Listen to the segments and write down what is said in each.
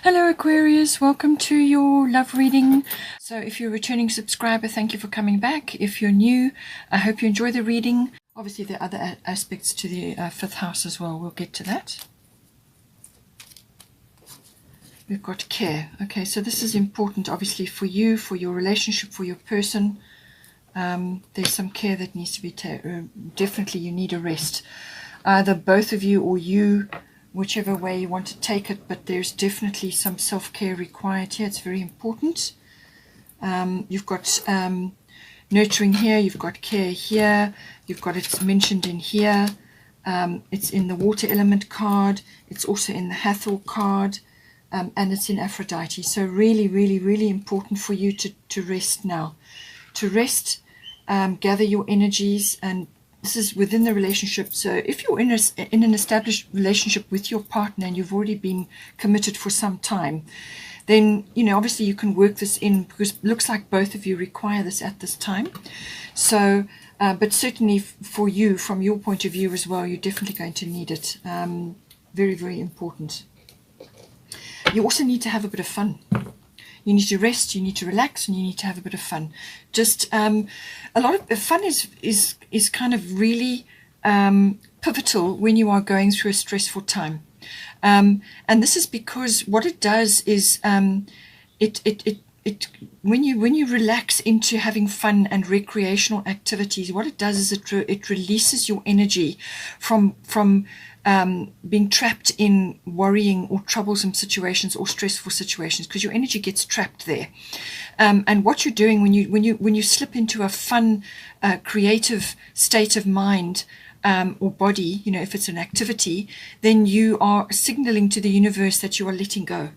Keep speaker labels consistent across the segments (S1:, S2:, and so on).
S1: Hello Aquarius, welcome to your love reading. So if you're a returning subscriber, thank you for coming back. If you're new, I hope you enjoy the reading. Obviously there are other aspects to the fifth house as well. We'll get to that. We've got care. Okay, so this is important obviously for you, for your relationship, for your person. There's some care that needs to be taken. Definitely you need a rest. Either both of you or you, whichever way you want to take it, but there's definitely some self-care required here. It's very important. You've got nurturing here, you've got care here, you've got it's mentioned in here. It's in the water element card, it's also in the Hathor card, and it's in Aphrodite. So really, really, really important for you to rest now. To rest, gather your energies, and this is within the relationship. So if you're in an established relationship with your partner and you've already been committed for some time, then, you know, obviously you can work this in, because it looks like both of you require this at this time. So, but certainly for you, from your point of view as well, you're definitely going to need it. Very, very important. You also need to have a bit of fun. You need to rest, you need to relax, and you need to have a bit of fun. Just a lot of fun is kind of really pivotal when you are going through a stressful time. And this is because what it does is when you relax into having fun and recreational activities, what it does is it releases your energy from being trapped in worrying or troublesome situations or stressful situations, because your energy gets trapped there. And what you're doing when you slip into a fun, creative state of mind or body, you know, if it's an activity, then you are signaling to the universe that you are letting go,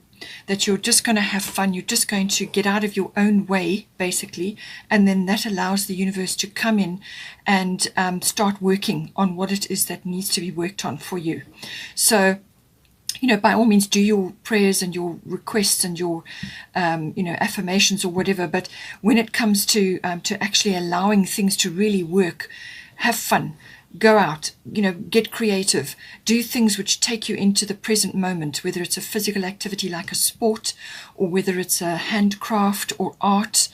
S1: that you're just going to have fun, you're just going to get out of your own way, basically, and then that allows the universe to come in and start working on what it is that needs to be worked on for you. So, you know, by all means, do your prayers and your requests and your, you know, affirmations or whatever, but when it comes to actually allowing things to really work, have fun. Go out, you know, get creative, do things which take you into the present moment, whether it's a physical activity like a sport, or whether it's a handcraft or art,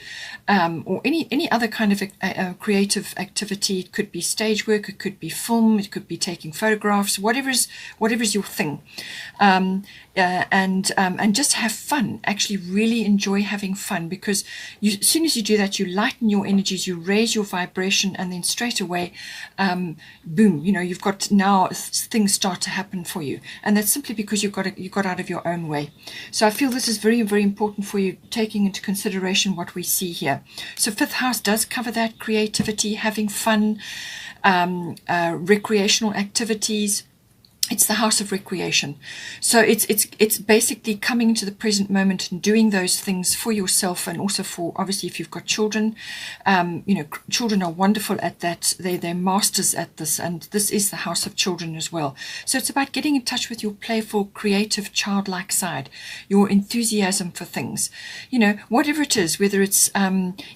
S1: or any other kind of creative activity. It could be stage work, it could be film, it could be taking photographs, whatever's your thing. And just have fun. Actually really enjoy having fun, because as soon as you do that, you lighten your energies, you raise your vibration, and then straight away, boom, you know, you've got now things start to happen for you. And that's simply because you got out of your own way. So I feel this is very, very important for you, taking into consideration what we see here. So fifth house does cover that: creativity, having fun, recreational activities. It's the house of recreation. So it's basically coming into the present moment and doing those things for yourself, and also for, obviously, if you've got children. You know, children are wonderful at that. They're masters at this, and this is the house of children as well. So it's about getting in touch with your playful, creative, childlike side, your enthusiasm for things. You know, whatever it is, whether it's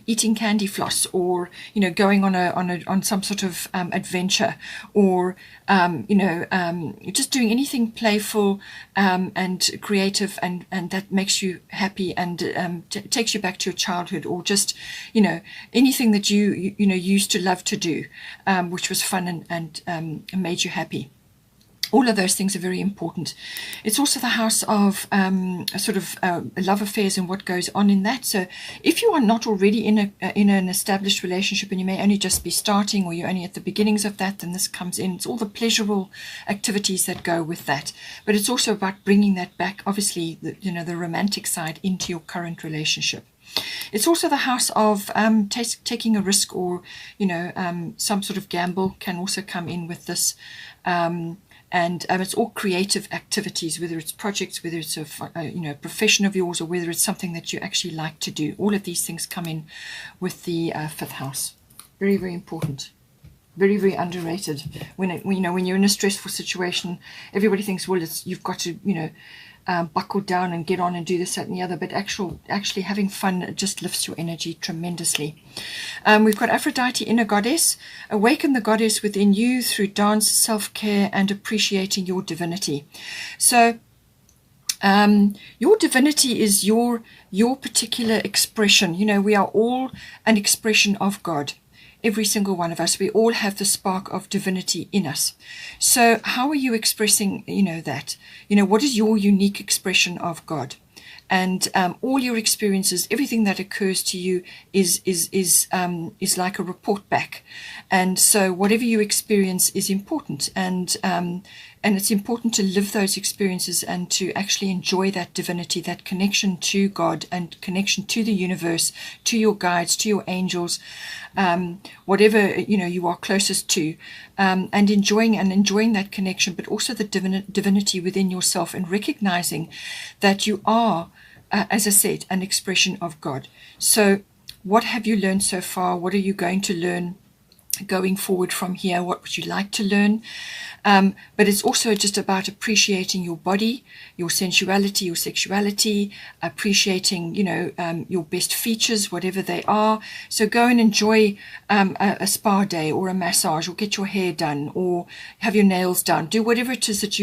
S1: eating candy floss, or, you know, going on some sort of adventure, or you know, just doing anything playful and creative, and that makes you happy, and takes you back to your childhood, or just, you know, anything that you know used to love to do, which was fun and made you happy. All of those things are very important. It's also the house of sort of love affairs and what goes on in that. So if you are not already in an established relationship, and you may only just be starting, or you're only at the beginnings of that, then this comes in. It's all the pleasurable activities that go with that. But it's also about bringing that back, obviously, you know, the romantic side into your current relationship. It's also the house of taking a risk, or, you know, some sort of gamble can also come in with this. And it's all creative activities, whether it's projects, whether it's a you know, profession of yours, or whether it's something that you actually like to do. All of these things come in with the fifth house. Very, very important. Very, very underrated. When you're in a stressful situation, everybody thinks, well, you've got to, you know, buckle down and get on and do this, that, and the other. But actually having fun just lifts your energy tremendously. We've got Aphrodite, inner goddess. Awaken the goddess within you through dance, self-care, and appreciating your divinity. So Your divinity is your particular expression. You know, we are all an expression of God. Every single one of us, we all have the spark of divinity in us. So how are you expressing, you know, that? You know, what is your unique expression of God? And all your experiences, everything that occurs to you is like a report back. And so whatever you experience is important, and it's important to live those experiences and to actually enjoy that divinity, that connection to God and connection to the universe, to your guides, to your angels, whatever, you know, you are closest to, and enjoying that connection, but also the divinity within yourself, and recognizing that you are, as I said, an expression of God. So what have you learned so far? What are you going to learn going forward from here? What would you like to learn? But it's also just about appreciating your body, your sensuality, your sexuality, appreciating, you know, your best features, whatever they are. So go and enjoy a spa day, or a massage, or get your hair done, or have your nails done. Do whatever it is that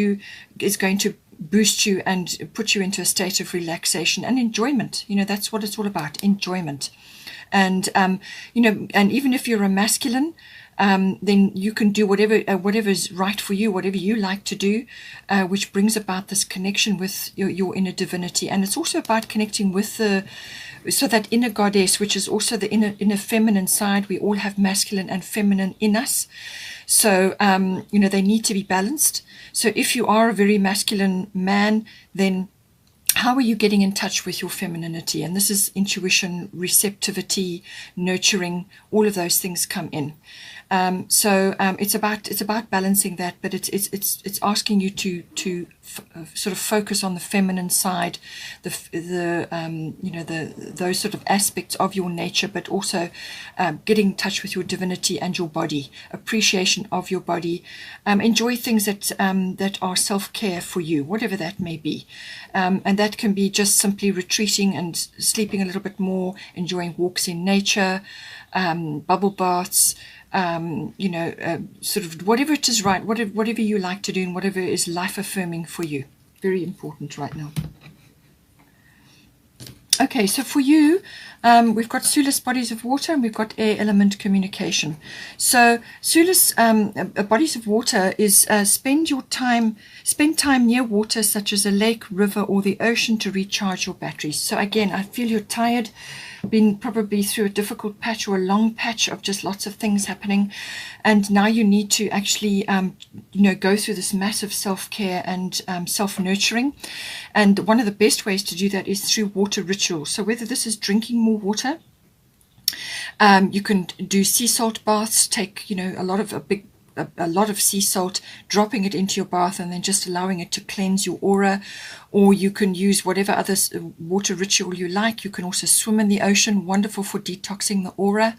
S1: is going to boost you and put you into a state of relaxation and enjoyment. You know, that's what it's all about, enjoyment. And you know, and even if you're a masculine, then you can do whatever is right for you, whatever you like to do, which brings about this connection with your inner divinity. And it's also about connecting with that inner goddess, which is also the inner feminine side. We all have masculine and feminine in us. So, you know, they need to be balanced. So if you are a very masculine man, then how are you getting in touch with your femininity? And this is intuition, receptivity, nurturing, all of those things come in. So it's about balancing that, but it's asking you to sort of focus on the feminine side, you know, those sort of aspects of your nature, but also getting in touch with your divinity and your body, appreciation of your body, enjoy things that are self-care for you, whatever that may be, and that can be just simply retreating and sleeping a little bit more, enjoying walks in nature, bubble baths, you know, sort of whatever it is, right, whatever you like to do and whatever is life affirming for you. Very important right now. Okay, so for you, we've got Sulis, bodies of water, and we've got air element, communication. So Sulis, bodies of water is spend time near water, such as a lake, river, or the ocean, to recharge your batteries. So again, I feel you're tired, been probably through a difficult patch or a long patch of just lots of things happening, and now you need to actually you know, go through this massive self-care and self-nurturing. And one of the best ways to do that is through water rituals. So whether this is drinking more water, you can do sea salt baths, take, you know, a lot of sea salt, dropping it into your bath and then just allowing it to cleanse your aura. Or you can use whatever other water ritual you like. You can also swim in the ocean, wonderful for detoxing the aura.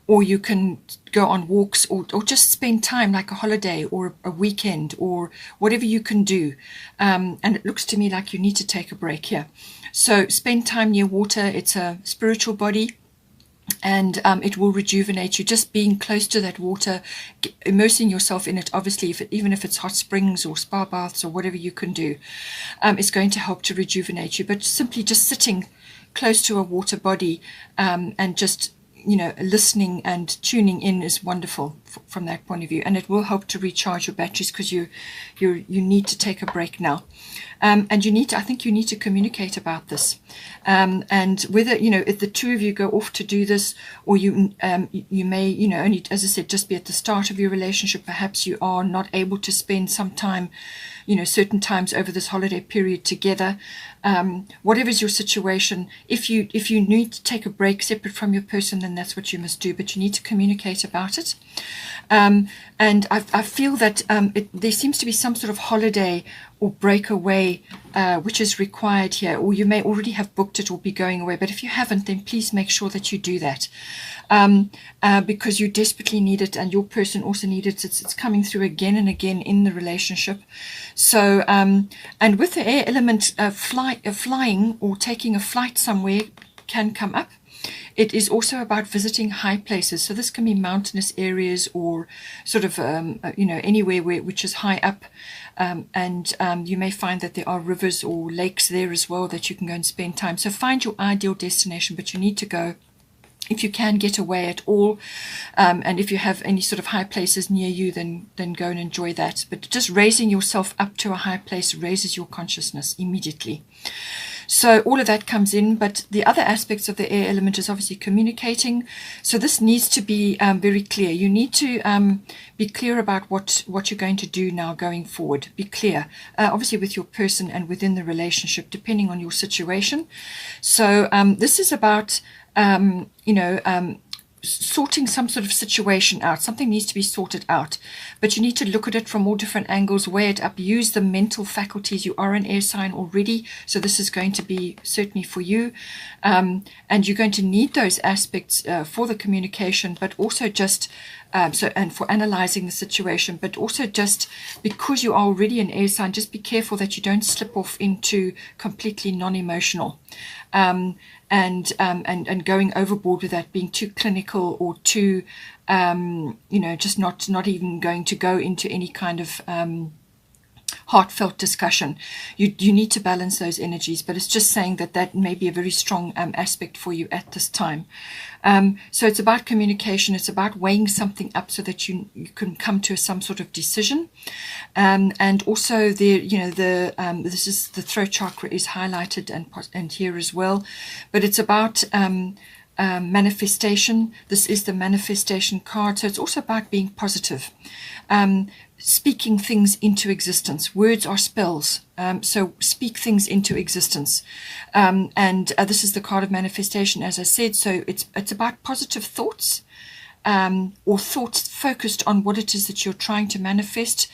S1: Or you can go on walks, or just spend time, like a holiday or a weekend, or whatever you can do. And it looks to me like you need to take a break here. So spend time near water. It's a spiritual body, and it will rejuvenate you. Just being close to that water, immersing yourself in it, obviously, even if it's hot springs or spa baths or whatever you can do, is going to help to rejuvenate you. But simply just sitting close to a water body and just, you know, listening and tuning in is wonderful from that point of view, and it will help to recharge your batteries, because you need to take a break now. And I think you need to communicate about this, and whether, you know, if the two of you go off to do this, or you may, you know, only, as I said, just be at the start of your relationship. Perhaps you are not able to spend some time, you know, certain times over this holiday period together. Whatever is your situation, if you need to take a break separate from your person, then that's what you must do, but you need to communicate about it. And I feel that there seems to be some sort of holiday or breakaway which is required here, or you may already have booked it or be going away, but if you haven't, then please make sure that you do that, because you desperately need it, and your person also needs it. It's coming through again and again in the relationship. So and with the air element, flying or taking a flight somewhere can come up. It is also about visiting high places. So this can be mountainous areas, or sort of, you know, anywhere which is high up. and you may find that there are rivers or lakes there as well that you can go and spend time. So find your ideal destination, but you need to go. If you can get away at all, and if you have any sort of high places near you, then go and enjoy that. But just raising yourself up to a high place raises your consciousness immediately. So all of that comes in, but the other aspects of the air element is obviously communicating. So this needs to be very clear. You need to be clear about what you're going to do now going forward. Be clear, obviously with your person and within the relationship, depending on your situation. So this is about sorting some sort of situation out. Something needs to be sorted out, but you need to look at it from all different angles, weigh it up, use the mental faculties. You are an air sign already, so this is going to be certainly for you, and you're going to need those aspects for the communication, but also just and for analyzing the situation, but also just because you are already an air sign, just be careful that you don't slip off into completely non-emotional. And going overboard with that, being too clinical or too, just not even going to go into any kind of heartfelt discussion. You need to balance those energies, but it's just saying that may be a very strong aspect for you at this time. So it's about communication. It's about weighing something up so that you can come to some sort of decision. And also this is the throat chakra is highlighted and here as well, but it's about manifestation. This is the manifestation card. So it's also about being positive. Speaking things into existence. Words are spells, so speak things into existence. And this is the card of manifestation, as I said. So it's about positive thoughts, or thoughts focused on what it is that you're trying to manifest.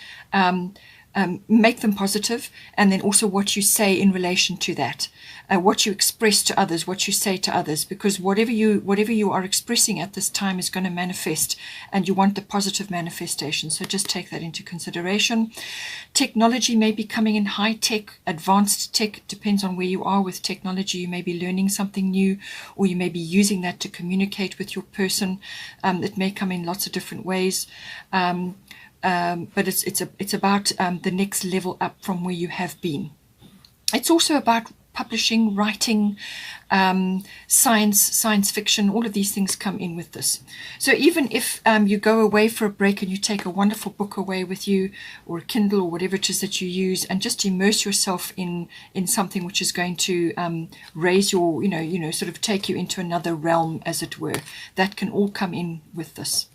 S1: Make them positive, and then also what you say in relation to that, what you express to others, what you say to others, because whatever you are expressing at this time is going to manifest, and you want the positive manifestation. So just take that into consideration. Technology may be coming in, high tech, advanced tech, depends on where you are with technology. You may be learning something new, or you may be using that to communicate with your person. It may come in lots of different ways. But it's about the next level up from where you have been. It's also about publishing, writing, science fiction. All of these things come in with this. So even if you go away for a break and you take a wonderful book away with you, or a Kindle, or whatever it is that you use, and just immerse yourself in something which is going to raise your, sort of take you into another realm, as it were, that can all come in with this.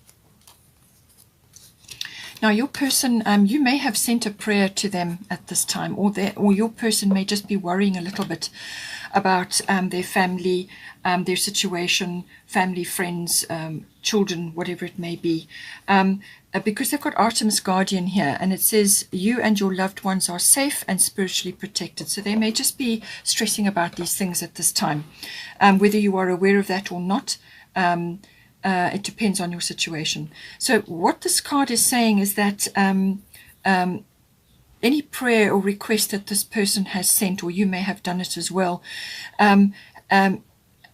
S1: Now, your person, you may have sent a prayer to them at this time, or your person may just be worrying a little bit about their family, their situation, family, friends, children, whatever it may be, because they've got Artemis Guardian here, and it says you and your loved ones are safe and spiritually protected. So they may just be stressing about these things at this time, whether you are aware of that or not. It depends on your situation. So what this card is saying is that any prayer or request that this person has sent, or you may have done it as well,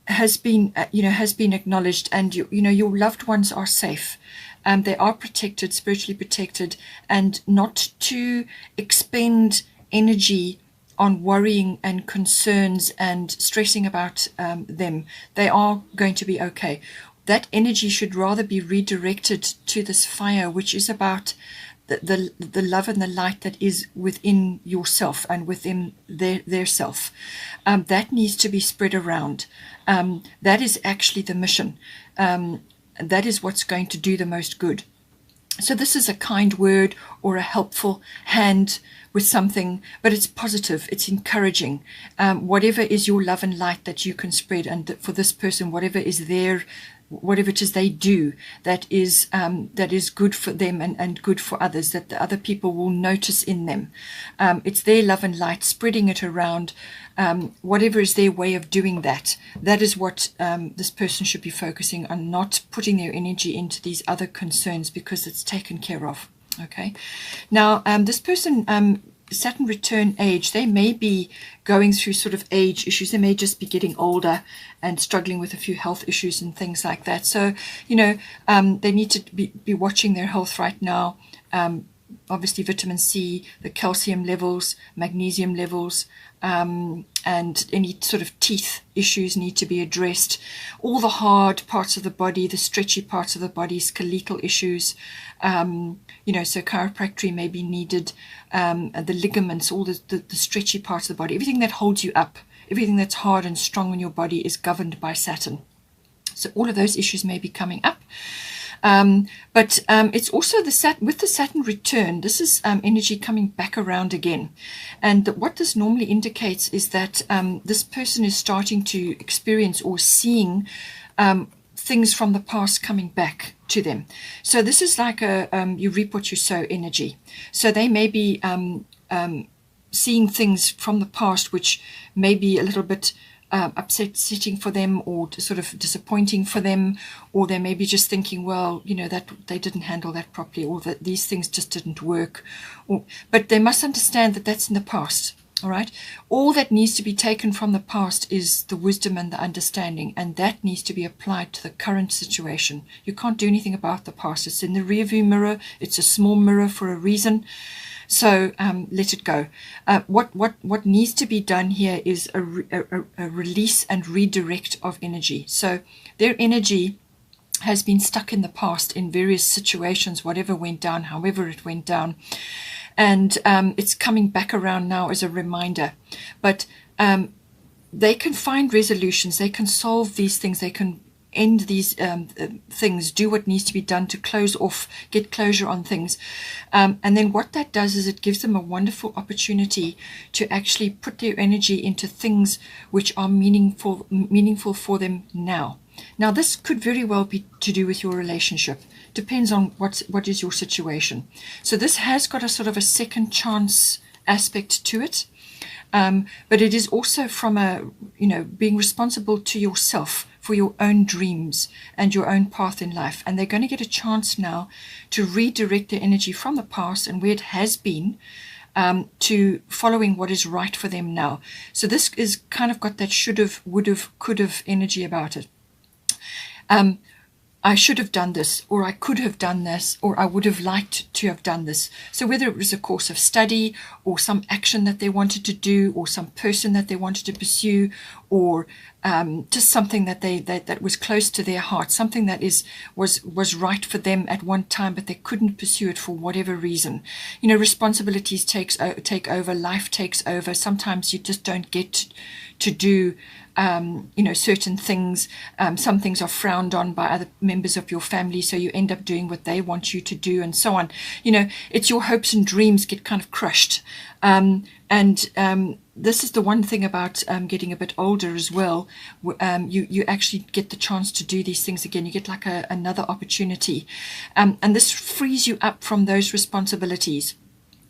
S1: has been acknowledged, and your loved ones are safe. They are protected, spiritually protected, and not to expend energy on worrying and concerns and stressing about them. They are going to be okay. That energy should rather be redirected to this fire, which is about the love and the light that is within yourself and within their self. That needs to be spread around. That is actually the mission. That is what's going to do the most good. So this is a kind word or a helpful hand with something, but it's positive, it's encouraging. Whatever is your love and light that you can spread, and for this person, whatever is their, whatever it is they do that is good for them and good for others, that the other people will notice in them. It's their love and light, spreading it around. Whatever is their way of doing that, that is what this person should be focusing on, not putting their energy into these other concerns, because it's taken care of. Okay. Now, this person, Saturn return age, they may be going through sort of age issues. They may just be getting older and struggling with a few health issues and things like that. So, they need to be watching their health right now. obviously vitamin C, the calcium levels, magnesium levels, and any sort of teeth issues need to be addressed. All the hard parts of the body, the stretchy parts of the body, skeletal issues, so chiropractic may be needed, the ligaments, all the stretchy parts of the body, everything that holds you up, everything that's hard and strong in your body is governed by Saturn. So all of those issues may be coming up. But it's also with the Saturn return, this is energy coming back around again. And what this normally indicates is that this person is starting to experience or seeing things from the past coming back to them. So this is like you reap what you sow energy. So they may be seeing things from the past which may be a little bit upsetting for them, or sort of disappointing for them, or they may be just thinking, well, that they didn't handle that properly, or that these things just didn't work. But they must understand that that's in the past. All right. All that needs to be taken from the past is the wisdom and the understanding, and that needs to be applied to the current situation. You can't do anything about the past. It's in the rearview mirror. It's a small mirror for a reason. So let it go. What needs to be done here is a release and redirect of energy. So their energy has been stuck in the past in various situations, whatever went down, however it went down. And it's coming back around now as a reminder. But they can find resolutions. They can solve these things. They can end these things, do what needs to be done to close off, get closure on things. And then what that does is it gives them a wonderful opportunity to actually put their energy into things which are meaningful for them now. Now, this could very well be to do with your relationship. Depends on what is your situation. So this has got a sort of a second chance aspect to it. But it is also from being responsible to yourself for your own dreams and your own path in life. And they're going to get a chance now to redirect their energy from the past and where it has been to following what is right for them now. So this is kind of got that should have, would have, could have energy about it. I should have done this, or I could have done this, or I would have liked to have done this. So whether it was a course of study, or some action that they wanted to do, or some person that they wanted to pursue, or just something that was close to their heart, something that was right for them at one time, but they couldn't pursue it for whatever reason. Responsibilities take over, life takes over. Sometimes you just don't get to do certain things. Some things are frowned on by other members of your family, so you end up doing what they want you to do, and so on. It's your hopes and dreams get kind of crushed. This is the one thing about getting a bit older as well. You actually get the chance to do these things again. You get like another opportunity. And this frees you up from those responsibilities.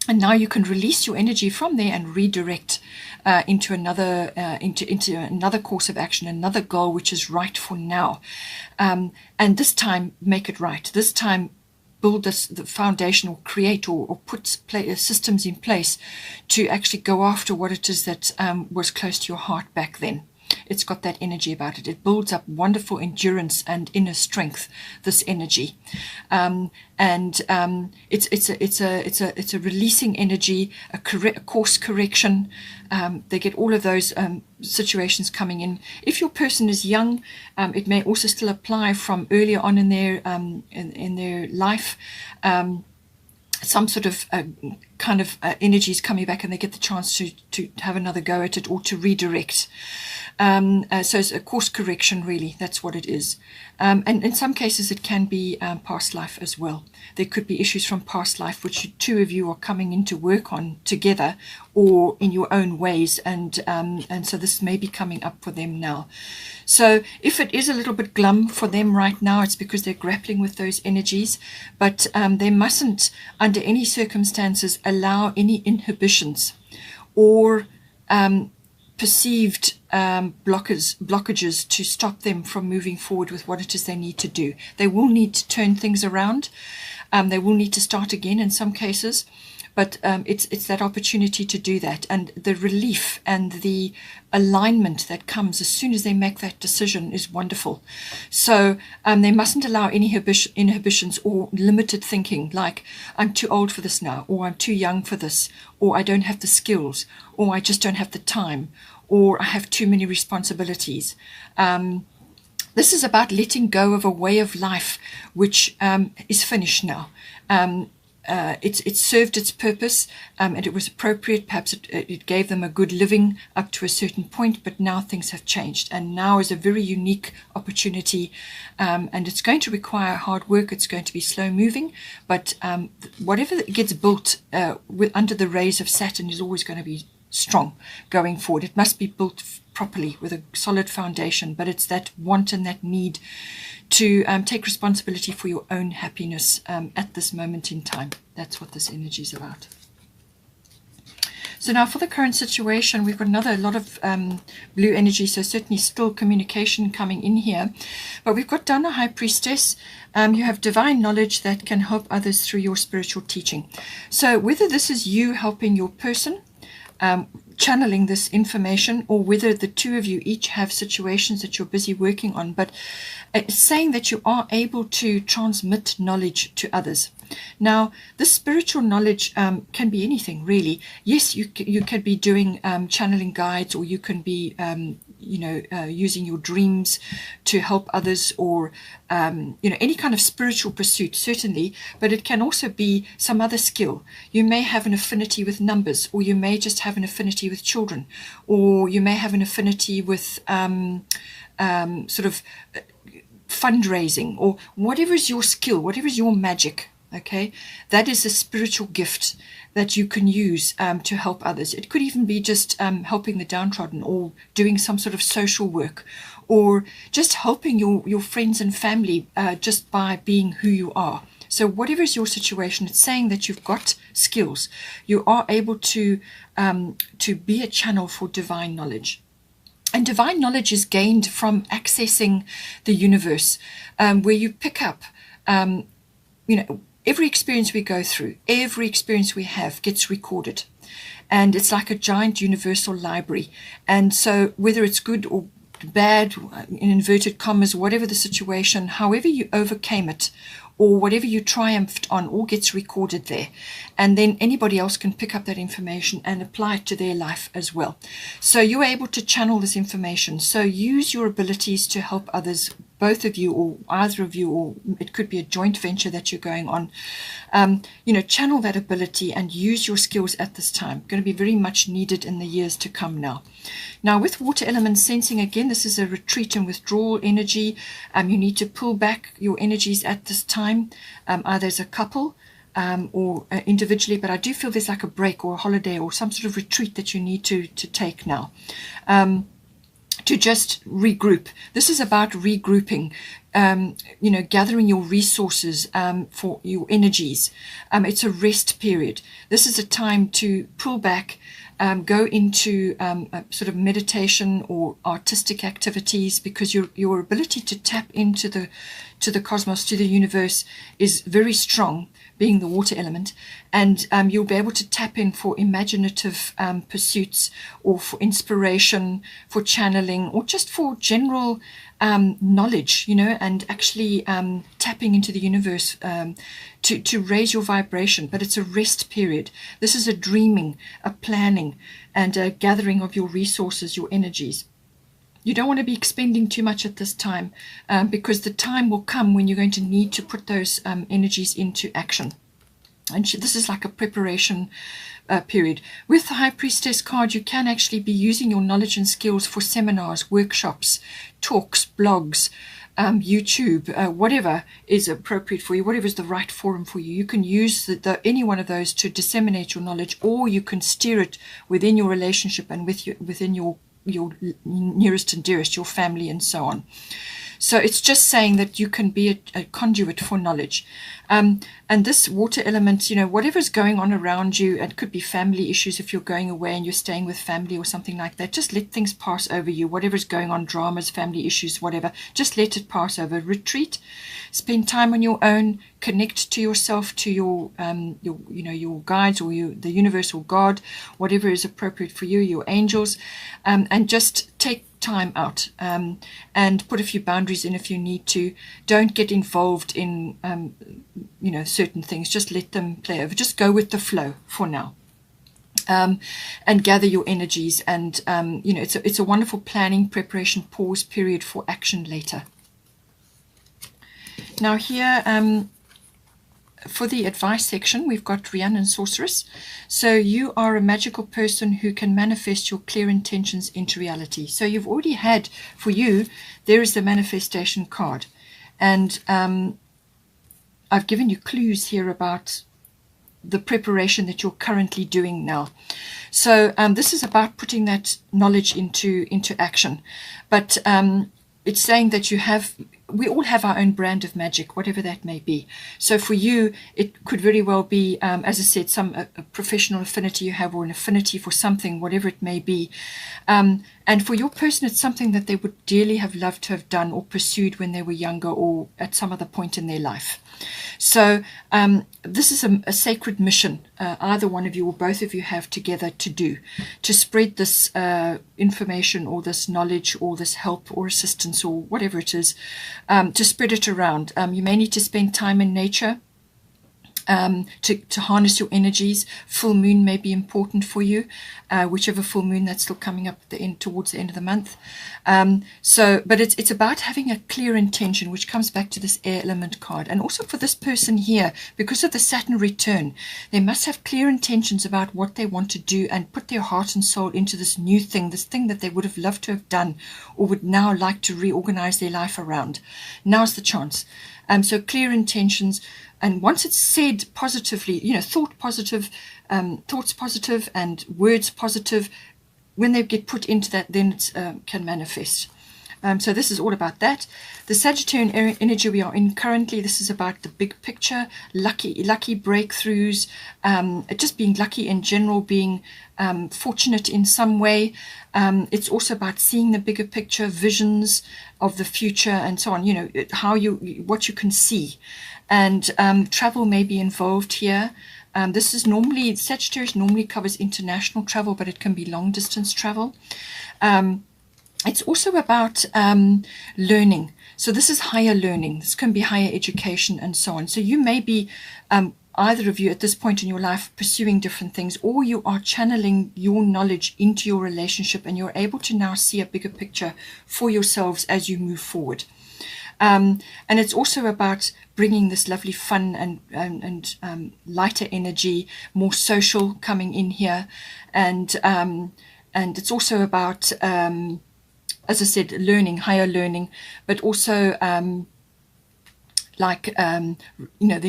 S1: And now you can release your energy from there and redirect into another course of action, another goal which is right for now. And this time, make it right. This time, build the foundation, or create or put systems in place to actually go after what it is that was close to your heart back then. It's got that energy about it. It builds up wonderful endurance and inner strength, this energy. It's a releasing energy, a course correction. They get all of those situations coming in. If your person is young, it may also still apply from earlier on in their life. Some sort of energy is coming back, and they get the chance to have another go at it, or to redirect. So it's a course correction, really. That's what it is. And in some cases, it can be past life as well. There could be issues from past life which two of you are coming in to work on together, or in your own ways. And so this may be coming up for them now. So if it is a little bit glum for them right now, it's because they're grappling with those energies. But they mustn't, under any circumstances, allow any inhibitions or perceived blockages to stop them from moving forward with what it is they need to do. They will need to turn things around. They will need to start again in some cases, but it's that opportunity to do that, and the relief and the alignment that comes as soon as they make that decision is wonderful. So they mustn't allow any inhibitions or limited thinking, like I'm too old for this now, or I'm too young for this, or I don't have the skills, or I just don't have the time, or I have too many responsibilities. This is about letting go of a way of life which is finished now. It served its purpose, and it was appropriate. Perhaps it gave them a good living up to a certain point, but now things have changed, and now is a very unique opportunity, and it's going to require hard work. It's going to be slow moving, but whatever gets built under the rays of Saturn is always going to be strong going forward. It must be built properly with a solid foundation, but it's that want and that need to take responsibility for your own happiness at this moment in time. That's what this energy is about. So now for the current situation, we've got a lot of blue energy, so certainly still communication coming in here. But we've got down a High Priestess. You have divine knowledge that can help others through your spiritual teaching. So whether this is you helping your person, channeling this information, or whether the two of you each have situations that you're busy working on, but it's saying that you are able to transmit knowledge to others. Now, this spiritual knowledge can be anything, really. Yes, you can be doing channeling guides, or you can be using your dreams to help others, or any kind of spiritual pursuit, certainly, but it can also be some other skill. You may have an affinity with numbers, or you may just have an affinity with children, or you may have an affinity with sort of fundraising, or whatever is your skill, whatever is your magic. Okay, that is a spiritual gift that you can use to help others. It could even be just helping the downtrodden, or doing some sort of social work, or just helping your friends and family just by being who you are. So whatever is your situation, it's saying that you've got skills. You are able to be a channel for divine knowledge. And divine knowledge is gained from accessing the universe, where you pick up, every experience we go through, every experience we have gets recorded. And it's like a giant universal library. And so whether it's good or bad, in inverted commas, whatever the situation, however you overcame it, or whatever you triumphed on, all gets recorded there. And then anybody else can pick up that information and apply it to their life as well. So you're able to channel this information. So use your abilities to help others, both of you, or either of you, or it could be a joint venture that you're going on. Channel that ability and use your skills at this time. Going to be very much needed in the years to come now. Now, with water element sensing, again, this is a retreat and withdrawal energy. You need to pull back your energies at this time, either as a couple or individually, but I do feel there's like a break or a holiday or some sort of retreat that you need to take now. To just regroup. This is about regrouping, gathering your resources for your energies. It's a rest period. This is a time to pull back, go into a sort of meditation or artistic activities, because your ability to tap into the cosmos, to the universe, is very strong, being the water element, and you'll be able to tap in for imaginative pursuits, or for inspiration, for channeling, or just for general knowledge, and actually tapping into the universe to raise your vibration. But it's a rest period. This is a dreaming, a planning, and a gathering of your resources, your energies. You don't want to be expending too much at this time, because the time will come when you're going to need to put those energies into action. And this is like a preparation period. With the High Priestess card, you can actually be using your knowledge and skills for seminars, workshops, talks, blogs, YouTube, whatever is appropriate for you, whatever is the right forum for you. You can use any one of those to disseminate your knowledge, or you can steer it within your relationship and within your nearest and dearest, your family, and so on. So it's just saying that you can be a conduit for knowledge. And this water element, you know, whatever's going on around you, it could be family issues if you're going away and you're staying with family or something like that. Just let things pass over you. Whatever's going on, dramas, family issues, whatever, just let it pass over. Retreat, spend time on your own, connect to yourself, to your your guides or the universe or God, whatever is appropriate for you, your angels, and just take time out and put a few boundaries in if you need to. Don't get involved in certain things. Just let them play over. Just go with the flow for now. And gather your energies, and it's a wonderful planning, preparation, pause period for action later. Now here, for the advice section, we've got Rhiannon Sorceress. So you are a magical person who can manifest your clear intentions into reality. So you've already had, for you, there is the manifestation card. And I've given you clues here about the preparation that you're currently doing now. So this is about putting that knowledge into action. But it's saying that we all have our own brand of magic, whatever that may be. So for you, it could very well be, as I said, a professional affinity you have, or an affinity for something, whatever it may be. And for your person, it's something that they would dearly have loved to have done or pursued when they were younger or at some other point in their life. So this is a sacred mission either one of you or both of you have together to spread this information or this knowledge or this help or assistance or whatever it is, to spread it around. You may need to spend time in nature to harness your energies. Full moon may be important for you, whichever full moon that's still coming up towards the end of the month. But it's about having a clear intention, which comes back to this air element card. And also for this person here, because of the Saturn return, they must have clear intentions about what they want to do and put their heart and soul into this new thing, this thing that they would have loved to have done or would now like to reorganize their life around. Now's the chance. So clear intentions. And once it's said positively, thoughts positive and words positive, when they get put into that, then it can manifest. So this is all about that. The Sagittarian energy we are in currently, this is about the big picture, lucky breakthroughs, just being lucky in general, being fortunate in some way. It's also about seeing the bigger picture, visions of the future and so on, what you can see. And travel may be involved here. Sagittarius normally covers international travel, but it can be long distance travel. It's also about learning. So this is higher learning. This can be higher education and so on. So you may be, either of you at this point in your life, pursuing different things, or you are channeling your knowledge into your relationship and you're able to now see a bigger picture for yourselves as you move forward. And it's also about bringing this lovely fun and lighter energy, more social coming in here. And it's also about, as I said, learning, higher learning, but also there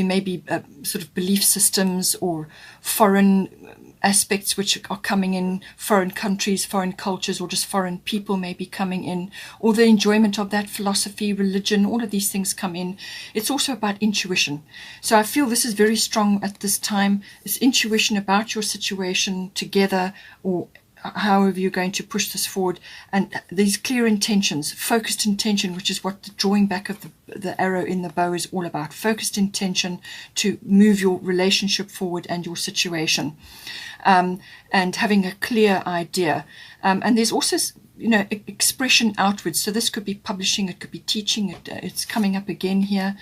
S1: may be sort of belief systems or foreign aspects which are coming in, foreign countries, foreign cultures, or just foreign people may be coming in, or the enjoyment of that, philosophy, religion, all of these things come in. It's also about intuition. So I feel this is very strong at this time. It's intuition about your situation together, or however you're going to push this forward, and these clear intentions, focused intention, which is what the drawing back of the arrow in the bow is all about. Focused intention to move your relationship forward and your situation, and having a clear idea. And there's also expression outwards. So this could be publishing, it could be teaching, it's coming up again here.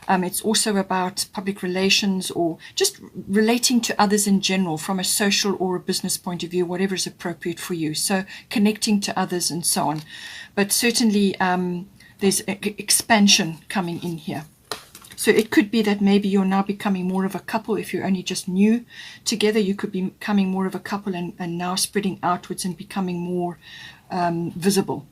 S1: It's also about public relations or just relating to others in general from a social or a business point of view, whatever is appropriate for you. So connecting to others and so on. But certainly there's expansion coming in here. So it could be that maybe you're now becoming more of a couple. If you're only just new together, you could be becoming more of a couple and now spreading outwards and becoming more visible.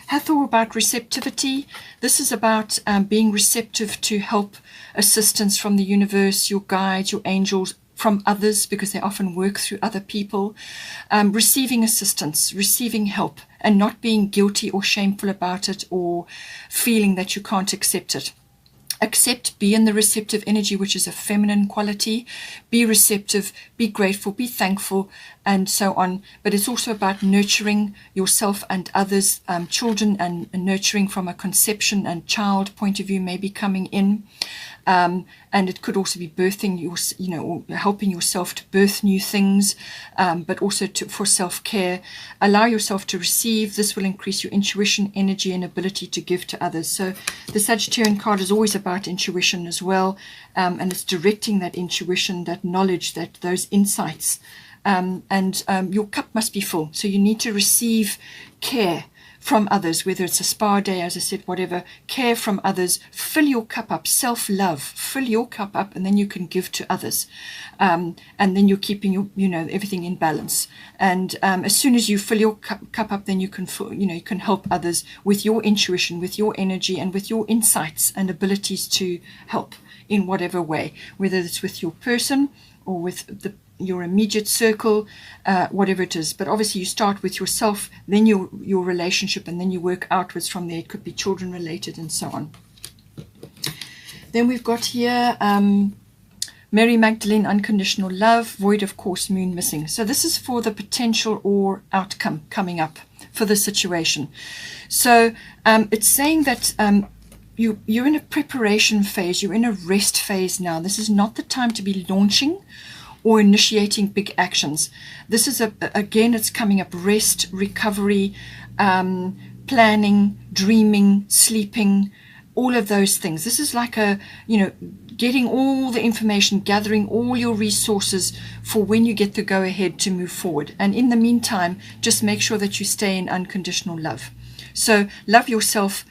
S1: Hathor, about receptivity. This is about being receptive to help, assistance from the universe, your guides, your angels, from others, because they often work through other people, receiving assistance, receiving help, and not being guilty or shameful about it or feeling that you can't accept it. Accept, be in the receptive energy, which is a feminine quality. Be receptive, be grateful, be thankful, and so on. But it's also about nurturing yourself and others, children, and nurturing from a conception and child point of view maybe coming in. And it could also be birthing, or helping yourself to birth new things, but also for self-care. Allow yourself to receive. This will increase your intuition, energy, and ability to give to others. So the Sagittarian card is always about intuition as well, and it's directing that intuition, that knowledge, those insights. And your cup must be full. So you need to receive care from others, whether it's a spa day, as I said, whatever. Care from others. Fill your cup up. Self-love. Fill your cup up, and then you can give to others. And then you're keeping everything in balance. And as soon as you fill your cup up, then you can you can help others with your intuition, with your energy, and with your insights and abilities to help in whatever way, whether it's with your person or with your immediate circle, whatever it is. But obviously you start with yourself, then your relationship, and then you work outwards from there. It could be children related and so on. Then we've got here Mary Magdalene, unconditional love, void of course, moon missing. So this is for the potential or outcome coming up for the situation. So it's saying that you're in a preparation phase, you're in a rest phase now. This is not the time to be launching or initiating big actions. This is again, it's coming up: rest, recovery, planning, dreaming, sleeping, all of those things. This is like getting all the information, gathering all your resources for when you get the go ahead to move forward. And in the meantime, just make sure that you stay in unconditional love. So love yourself.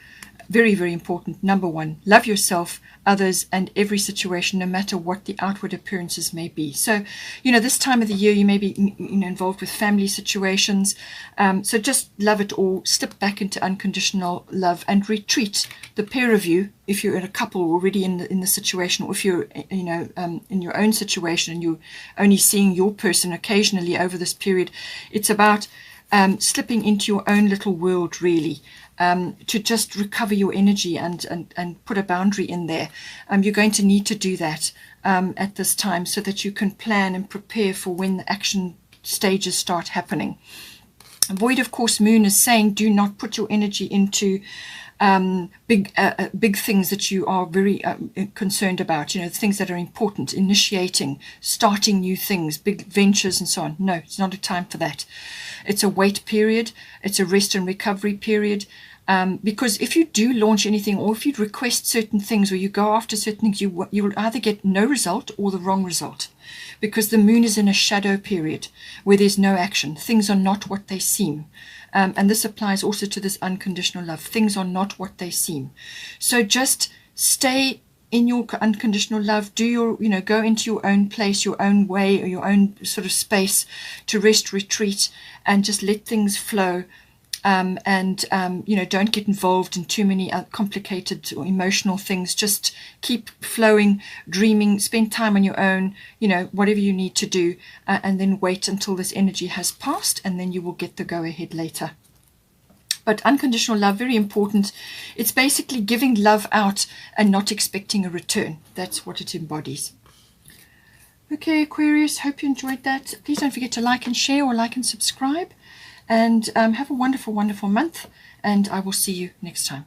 S1: Very, very important. Number one, love yourself, others, and every situation, no matter what the outward appearances may be. So, this time of the year, you may be involved with family situations. So just love it all. Step back into unconditional love and retreat. The pair of you, if you're in a couple already in the situation, or if you're in your own situation and you're only seeing your person occasionally over this period, it's about slipping into your own little world, really. To just recover your energy and put a boundary in there. You're going to need to do that at this time, so that you can plan and prepare for when the action stages start happening. Void of course moon is saying, do not put your energy into big things that you are very concerned about, things that are important, initiating, starting new things, big ventures and so on. No, it's not a time for that. It's a wait period. It's a rest and recovery period. Because if you do launch anything, or if you request certain things, or you go after certain things, you will either get no result or the wrong result, because the moon is in a shadow period where there's no action. Things are not what they seem. And this applies also to this unconditional love. Things are not what they seem. So just stay in your unconditional love. Do go into your own place, your own way, or your own sort of space to rest, retreat, and just let things flow. Don't get involved in too many complicated or emotional things. Just keep flowing, dreaming, spend time on your own, whatever you need to do, and then wait until this energy has passed, and then you will get the go ahead later. But unconditional love, very important. It's basically giving love out and not expecting a return. That's what it embodies. Okay, Aquarius, hope you enjoyed that. Please don't forget to like and share, or like and subscribe. And have a wonderful, wonderful month. And I will see you next time.